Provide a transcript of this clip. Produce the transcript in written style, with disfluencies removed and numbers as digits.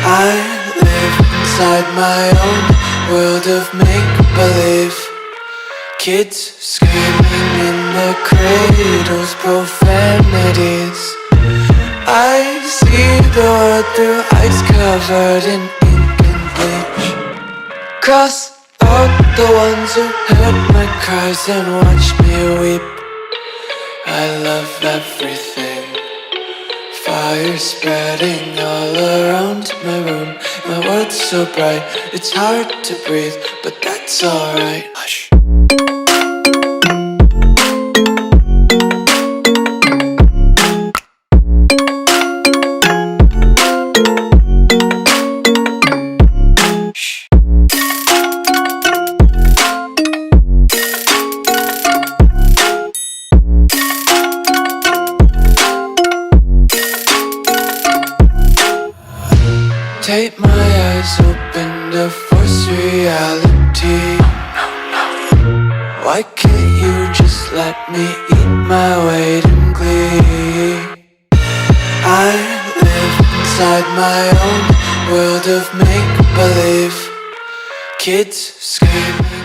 I live inside my own world of make-believe. Kids screaming in their cradles, profanities. I see the world through ice covered in ink and bleach. Cross out the ones who heard my cries and watched me weep. I love everything. Fire spreading all around my room. My world's so bright, it's hard to breathe, but that's alright. Hush. Take my eyes open to force reality. Why can't you just let me eat my weight in glee? I live inside my own world of make-believe. Kids screaming